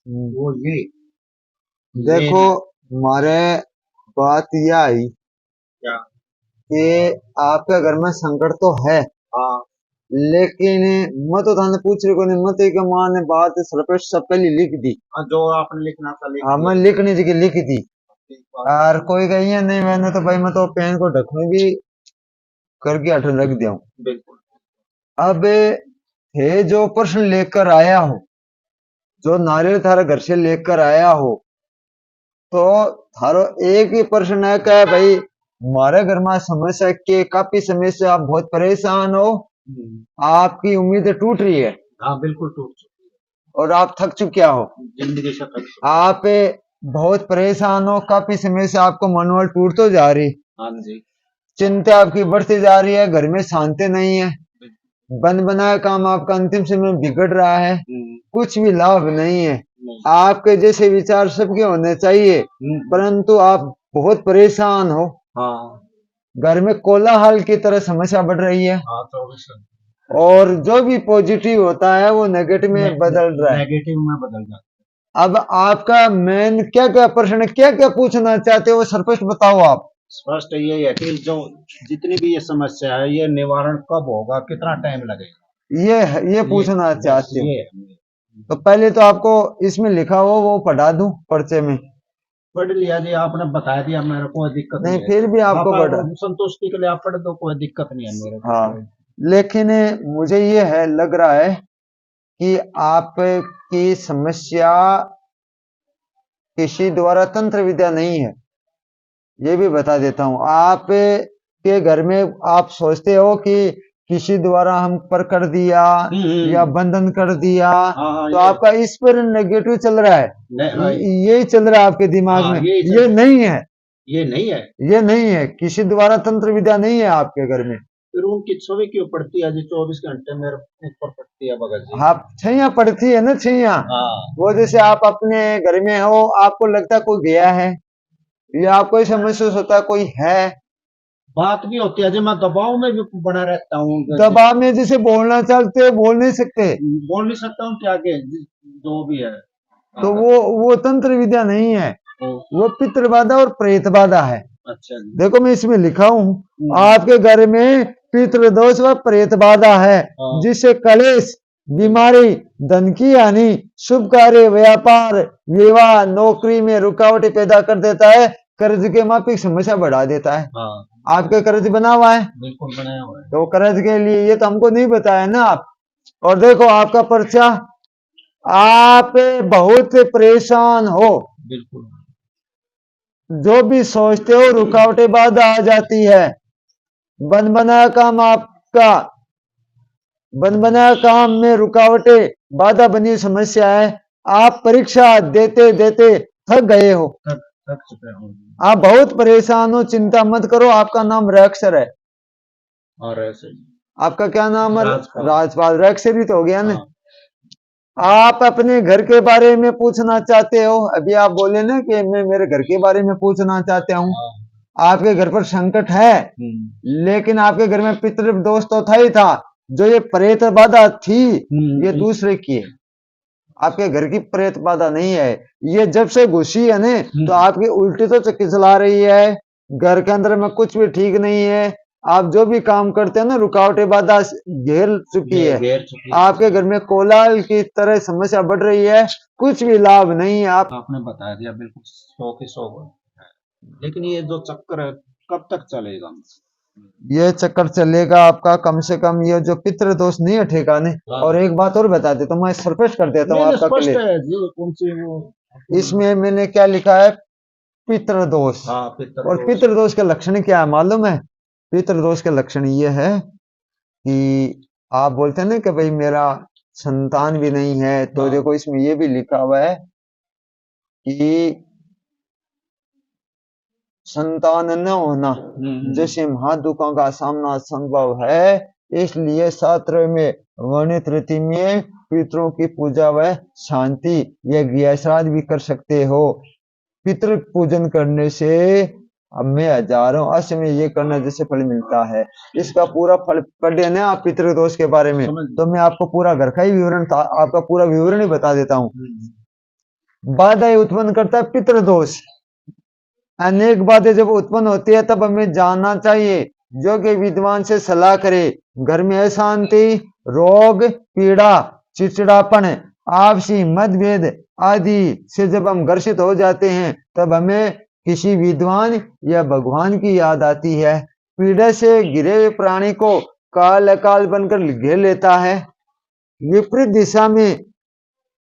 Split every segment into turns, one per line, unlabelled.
वो ये
देखो मारे बात यह आई
क्या।
कि आपके घर में संकट तो है,
हाँ
लेकिन मैं तो थाने पूछ रही को नहीं, मैं तो एक माँ ने बात सरपंच सब पहले लिख दी।
हाँ, जो आपने लिखना था लिख
हाँ मैं
दिया।
लिखनी थी कि लिख दी।
ठीक बात।
और कोई कही है नहीं, मैंने तो भाई मैं तो पेन को ढकूंगी करके हट रख दिया हूँ।
बिल्कुल।
अब थे जो प्रश्न लेकर आया हो, जो नारियल थारा घर से लेकर आया हो, तो थारो एक ही प्रश्न है क्या भाई हमारे घर में समस्या के काफी समय से आप बहुत परेशान हो, आपकी उम्मीदें टूट रही है
हाँ बिल्कुल टूट चुकी
और आप थक चुके हो,
है जिंदगी से थक चुकी
आप बहुत परेशान हो, काफी समय से आपको मनोबल टूट तो जा रही,
है। हाँ जी।
चिंता आपकी बढ़ती जा रही है, घर में शांति नहीं है, बन बनाया काम आपका अंतिम समय बिगड़ रहा है, कुछ भी लाभ नहीं है। आपके जैसे विचार सबके होने चाहिए, परंतु आप बहुत परेशान हो।
हाँ
घर में कोलाहल की तरह समस्या बढ़ रही है
हाँ 24
और जो भी पॉजिटिव होता है वो नेगेटिव में बदल रहा है।
नेगेटिव में बदल जाता
अब आपका मेन क्या क्या प्रश्न, क्या क्या पूछना चाहते हो वो स्पष्ट बताओ आप।
है। स्पष्ट यही है कि जो जितनी भी ये समस्या है ये निवारण कब होगा, कितना टाइम लगेगा,
ये
ये
पूछना
बस
चाहते हो।
ये है।
तो पहले तो आपको इसमें लिखा हो वो पढ़ा दूं पर्चे में।
पढ़ लिया जी, आपने बता दिया, मेरे को कोई दिक्कत
नहीं
नहीं है।
फिर भी आपको
आप
पढ़ा।
संतुष्टि के लिए आप पढ़ दो, कोई दिक्कत नहीं है मेरे को।
हाँ लेकिन मुझे ये है लग रहा है कि आपकी समस्या किसी द्वारा तंत्र विद्या नहीं है, ये भी बता देता हूँ। आप के घर में आप सोचते हो कि किसी द्वारा हम पर कर दिया या बंधन कर दिया,
हाँ
तो आपका इस पर नेगेटिव चल रहा है,
हाँ,
यही चल रहा है आपके दिमाग
हाँ
में।
ये
ये नहीं है,
ये नहीं है।
ये नहीं है, किसी द्वारा तंत्र विद्या नहीं है आपके घर में।
फिर उनकी छवि क्यों पड़ती है जी, 24 घंटे मेरे ऊपर पड़ती है भगत जी।
आप छैया पड़ती है ना, छैया
हाँ
वो जैसे आप अपने घर में हो, आपको लगता है कोई गया है या आपको ऐसा महसूस होता है कोई है।
बात भी होती है जी, मैं दबाव में भी बना रहता हूँ।
दबाव में जैसे बोलना चाहते हो बोल नहीं सकते,
बोल नहीं सकता हूँ क्या के जो भी है।
तो वो तंत्र विद्या नहीं है,
ओ,
वो पितृ बाधा और प्रेत बाधा है।
अच्छा जी।
देखो मैं इसमें लिखा हूं आपके घर में पितृदोष व प्रेत बाधा है,
हाँ।
जिससे कलेश, बीमारी, धन की हानि, शुभ कार्य, व्यापार, विवाह, नौकरी में रुकावटें पैदा कर देता है, कर्ज के माफिक समस्या बढ़ा देता है।
हाँ
आपके कर्ज बना हुआ है,
बिल्कुल बनाया हुआ है।
तो कर्ज के लिए ये तो हमको नहीं बताया ना आप। और देखो आपका पर्चा, आप बहुत परेशान हो,
बिल्कुल।
जो भी सोचते हो रुकावटें बाधा आ जाती है, बन बनाया काम आपका, बन बनाया काम में रुकावटें बाधा बनी समस्या है। आप परीक्षा देते देते थक गए हो,
थक चुके हूँ।
आप बहुत परेशान हो, चिंता मत करो। आपका नाम रेक्सर है,
और ऐसे
आपका क्या नाम है?
राजपाल।
राजपाल। रेक्सर ही तो हो गया ना।
हाँ
आप अपने घर के बारे में पूछना चाहते हो, अभी आप बोले ना कि मैं मेरे घर के बारे में पूछना चाहता हूँ। आपके घर पर संकट है, लेकिन आपके घर में पितृ दोष तो था ही था, जो ये प्रेत बाधा थी ये दूसरे की है, आपके घर की प्रेत बाधा नहीं है। ये जब से घुसी है ना तो आपकी उल्टी तो चक्की चला रही है, घर के अंदर में कुछ भी ठीक नहीं है, आप जो भी काम करते हैं ना रुकावटें बाधा घेर चुकी है, आपके घर में कोलाहल की तरह समस्या बढ़ रही है, कुछ भी लाभ नहीं है।
आपने बता दिया बिल्कुल 100 की 100 बात। लेकिन ये जो चक्कर है कब तक चलेगा?
ये चक्कर चलेगा आपका कम से कम, ये जो पितृ दोष नहीं है ठेकाने।
हाँ।
और एक बात और बता देता हूँ, मैं सरफेस कर देता हूँ आपका
स्पष्ट
क्लियर।
है जी, कौन सी वो।
इसमें मैंने क्या लिखा है, पितृदोष।
हाँ पितर
और पितृदोष के लक्षण क्या है मालूम है? पितृदोष के लक्षण ये है कि आप बोलते हैं ना कि भाई मेरा संतान भी नहीं है, तो देखो इसमें ये भी लिखा हुआ है कि संतान न होना जैसे महादुखों का सामना संभव है, इसलिए शास्त्र में वर्णित रीति में पितरों की पूजा व शांति या गृह श्राद्ध भी कर सकते हो। पितृ पूजन करने से अब मैं हजारों अश्व में ये करना जैसे फल मिलता है, इसका पूरा फल पढ़ लेना आप पितृदोष के बारे में, तो मैं आपको पूरा घर का ही विवरण आपका पूरा विवरण ही बता देता हूँ। बाधाएं उत्पन्न करता है पितृदोष। अनेक बातें जब उत्पन्न होती है तब हमें जानना चाहिए, जो कि विद्वान से सलाह करे। घर में अशांति, रोग, पीड़ा, चिड़चिड़ापन, आपसी मतभेद आदि से जब हम ग्रसित हो जाते हैं तब हमें किसी विद्वान या भगवान की याद आती है। पीड़ा से घिरे हुए प्राणी को काल अकाल बनकर घेर लेता है। विपरीत दिशा में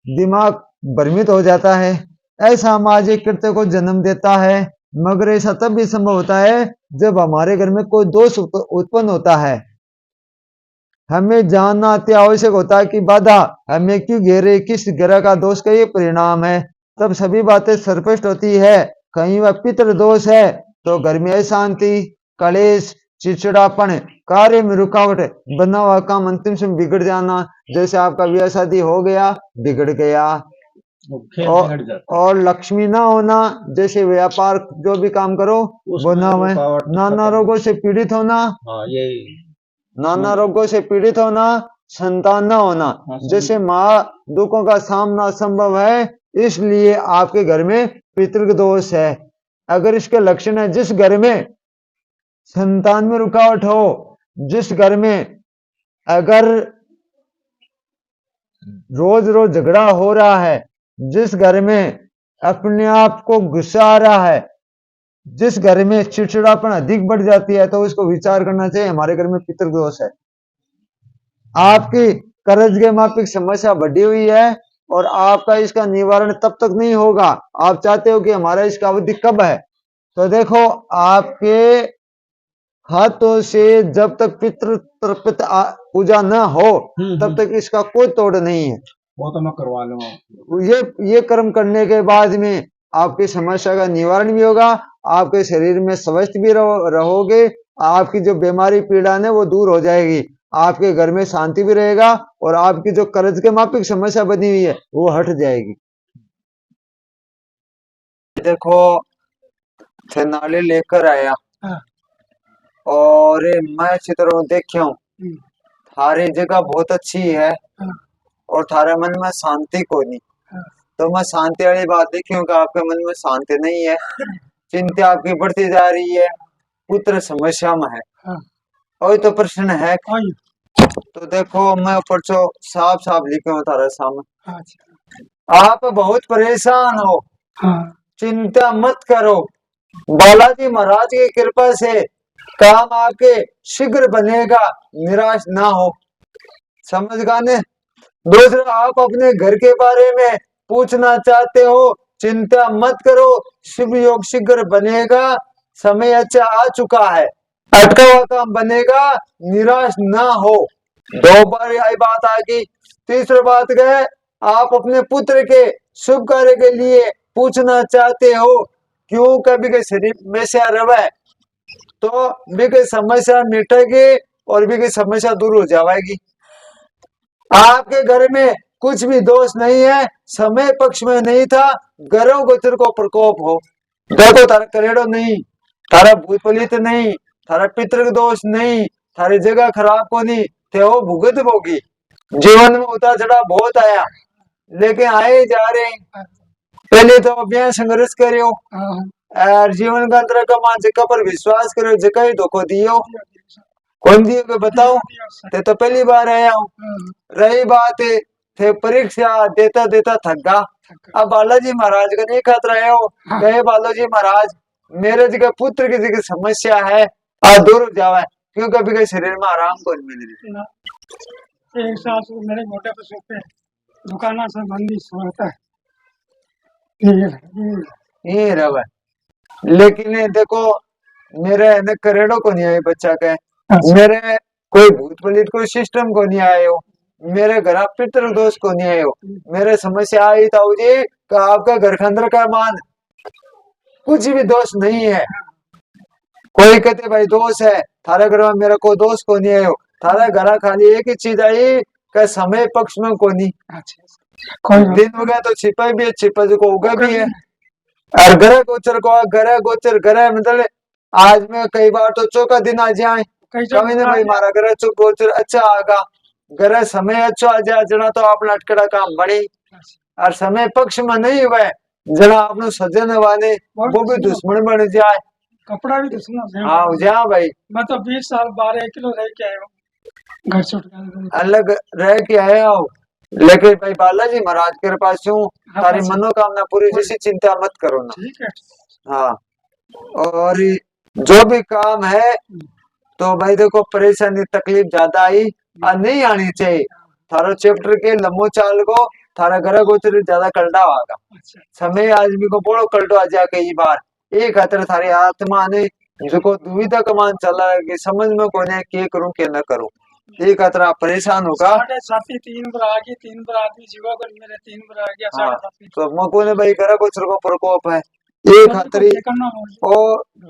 दिमाग भ्रमित हो जाता है, असामाजिक कृत्य को जन्म देता है। मगर ऐसा तब भी संभव होता है जब हमारे घर में कोई दोष उत्पन्न होता है। हमें जानना अति आवश्यक होता है कि बाधा हमें क्यों घेरे, किस ग्रह का दोष का ये परिणाम है। तब सभी बातें स्पष्ट होती है। कहीं वह पितृ दोष है तो घर में अशांति, कलेश, चिड़चिड़ापन, कार्य में रुकावट, बना हुआ काम अंतिम समय बिगड़ जाना। जैसे आपका ब्याह शादी हो गया, बिगड़ गया। और लक्ष्मी ना होना, जैसे व्यापार जो भी काम करो वो ना हो। नाना रोगों से पीड़ित होना, नाना रोगों से पीड़ित होना, संतान न होना, जैसे माँ दुखों का सामना संभव है, इसलिए आपके घर में पितृ दोष है। अगर इसके लक्षण है, जिस घर में संतान में रुकावट हो, जिस घर में अगर रोज रोज झगड़ा हो रहा है, जिस घर में अपने आप को गुस्सा आ रहा है, जिस घर में चिड़चिड़ापन अधिक बढ़ जाती है, तो उसको विचार करना चाहिए हमारे घर में पितृ दोष है। आपकी कर्ज के माफिक समस्या बढ़ी हुई है और आपका इसका निवारण तब तक नहीं होगा। आप चाहते हो कि हमारा इसका अवधि कब है, तो देखो आपके हाथों से जब तक पितृ तर्पित पूजा न हो तब तक इसका कोई तोड़ नहीं है।
वो तो मैं करवा लूंगा।
ये कर्म करने के बाद में आपकी समस्या का निवारण भी होगा, आपके शरीर में स्वस्थ भी रहोगे, आपकी जो बीमारी पीड़ा है वो दूर हो जाएगी, आपके घर में शांति भी रहेगा और आपकी जो कर्ज के माफिक समस्या बनी हुई है वो हट जाएगी। देखो थैनाली लेकर आया और मैं चित्र देखी हूँ, थारी जगह बहुत अच्छी है और थारे मन में शांति को नहीं, तो मैं शांति वाली बात देखी हूँ कि आपके मन में शांति नहीं है, चिंता आपकी बढ़ती जा रही है, पुत्र समस्या में है। और तो प्रश्न है, तो देखो मैं ऊपर जो साफ साफ लिखे हूँ थारे सामने, आप बहुत परेशान हो, चिंता मत करो, बालाजी महाराज की कृपा से काम आपके शीघ्र बनेगा, निराश ना हो। समझ गाने। दूसरा, आप अपने घर के बारे में पूछना चाहते हो, चिंता मत करो, शुभ योग शीघ्र बनेगा, समय अच्छा आ चुका है, अटका हुआ काम बनेगा, निराश ना हो। 2 बार यही बात आ गई। तीसरी बात है, आप अपने पुत्र के शुभ कार्य के लिए पूछना चाहते हो, क्यों कभी के शरीर में से रवे, तो भी कोई समस्या मिटेगी और भी कोई समस्या दूर हो जाएगी। आपके घर में कुछ भी दोष नहीं है, समय पक्ष में नहीं था, ग्रहों गोचर को प्रकोप हो। देखो तारा करेड़ो नहीं, तारा भूत पलित नहीं, थारा पितृ दोष नहीं, थारी जगह खराब को नहीं थे, वो भुगत होगी। जीवन में उतार चढ़ाव बहुत आया, लेकिन आए जा रहे। पहले तो अभ्यास संघर्ष करियो और जीवन का अंतर का मान जगह पर विश्वास करो, जगह ही धोखो दियो, कौन दियो के बताओ, ते तो पहली बार आया हूँ। रही बात थे परीक्षा देता देता थक गया, अब बालाजी महाराज का नहीं खत रहे हो, कहे बालाजी महाराज मेरे जगह पुत्र की जगह समस्या है, आ दूर हो जावे, क्यों कभी के शरीर में आराम को नहीं मिल रही।
एक साल से मेरे मोटे पे सोते दुकाना से बंदी सोता है
ये रवा। लेकिन देखो मेरे न करेड़ों को नहीं आए बच्चा के, मेरे कोई भूत पलित कोई सिस्टम को नहीं आए हो, मेरे घर पितृ दोष को नहीं आए हो, मेरे समस्या आई था जी कि आपका घर के अंदर का मान कुछ भी दोष नहीं है। कोई कहते भाई दोष है, थारे घर में मेरा कोई दोष को नहीं आयो, थारा घर खाली एक ही चीज आई कि समय पक्ष में को नहीं, दिन हो गया तो छिपा भी है, छिपा जो को उगा भी है, और ग्रह गोचर को ग्रह गोचर ग्रह मतलब आज मैं कई बार तो चौका दिन आ जाए
कई
कभी ने भाई मारा घर चुप गोचर अच्छा आगा घर समय अच्छा आ जाए जना तो आप लटकड़ा काम बड़ी और समय पक्ष में नहीं हुआ जना आपने सज्जन वाले वो भी दुश्मन बन जाए
कपड़ा भी दुश्मन
हाँ जा भाई
मैं तो 20 साल 12 किलो रह के आया हूँ घर छूट कर
अलग रह के आए हो लेकिन भाई बालाजी महाराज के पास हूँ तारी मनोकामना पूरी जैसी चिंता मत करो ना
ठीक है
हाँ और जो भी काम है तो भाई देखो परेशानी तकलीफ ज्यादा आई और नहीं आनी चाहिए थारो चैप्टर के लंबो चाल को थारा घर गोचर ज्यादा कलडा होगा
अच्छा
समय आदमी को बड़ो कलटो आ जा कई बार एक खातर थारी आत्मा ने जो दुविधा कमान चला है कि समझ में कोने के करूं के न करूं एक खातर आप परेशान होगा
7:30 3 पर आ गई 3 पर आदमी जीवा कर मेरे 3 पर आ गया
हाँ
7:30
तो मको ने भाई घर गोचर को प्रकोप है एक खातरी
करना
ओ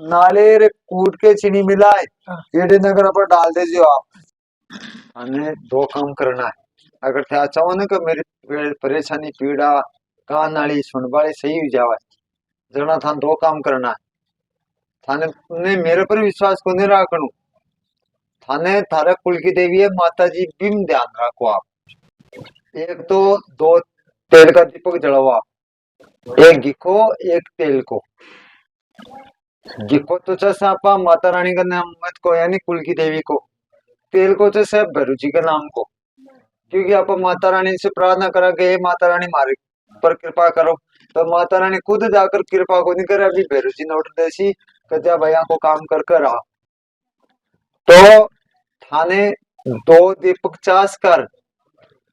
नालेर कूट के चीनी मिलाए
हाँ।
एडे नगर पर डाल दीजिए आप हमें दो काम करना है अगर थे चाहो ना कि मेरी परेशानी पीड़ा कान नाली सुन वाली सही हो जावे जना था दो काम करना है थाने ने मेरे पर विश्वास को नहीं रखनो थाने थारे कुल की देवी है माता जी बिम ध्यान रखो आप एक तो दो तेल का दीपक जलाओ एक घी को एक तेल को घी को तो जैसा आपा माता रानी का नाम मत को यानी कुल की देवी को तेल को तो सब भैरू जी के नाम को क्योंकि आप माता रानी से प्रार्थना करा के हे माता रानी मारे पर कृपा करो तो माता रानी खुद जाकर कृपा को नहीं करे अभी भैरू जी नोट देसी कजा भैया को काम कर कर आ तो थाने दो दीपक चास कर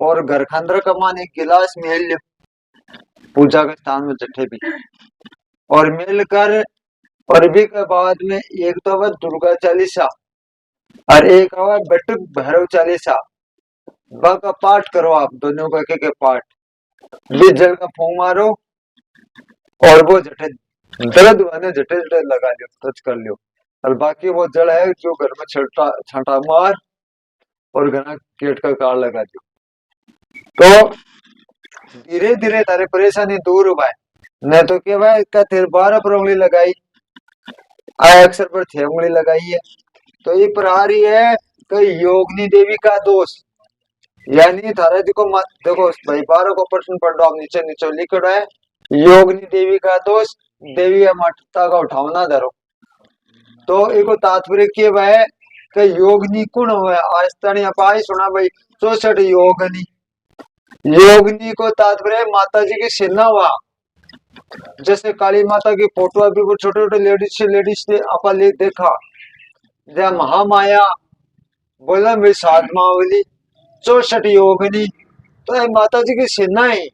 और घर के अंदर कमान एक गिलास मेल लो पूजा के स्थान में जट्ठे भी और मिलकर और भी के बाद में एक तो वह दुर्गा चालीसा और एक हवा बटुक भैरव चालीसा ब का पाठ करो आप दोनों का के पाठ भी जल का फूंक मारो और वो जटे दर्द वाने जटे जटे लगा लियो टच कर लियो और बाकी वो जड़ है जो घर में छटा छांटा मार और घना केट का कार लगा दियो तो धीरे धीरे तारे परेशानी दूर हुआ है न तो क्या भाई का तेरे 12 पर उंगली लगाई आय अक्षर पर 6 उंगली लगाई है तो ये प्रहारी है कि योगिनी देवी का दोष यानी थारा जी को देखो भाई 12 को प्रश्न पढ़ दो आप नीचे नीचे लिख रहा है योगिनी देवी का दोष देवी मठता का उठावना धरो तो एक तात्पर्य किए हुआ है कि योगिनी कुण हुआ आज तनी अपाई सुना भाई 64 योगिनी योगिनी को तात्पर्य माता जी की सेना हुआ जैसे काली माता की फोटो अभी वो छोटे छोटे लेडीज ने आपा ले देखा जय महामाया बोला मेरी साधमावली 64 योगिनी तो ये माता जी की सेना है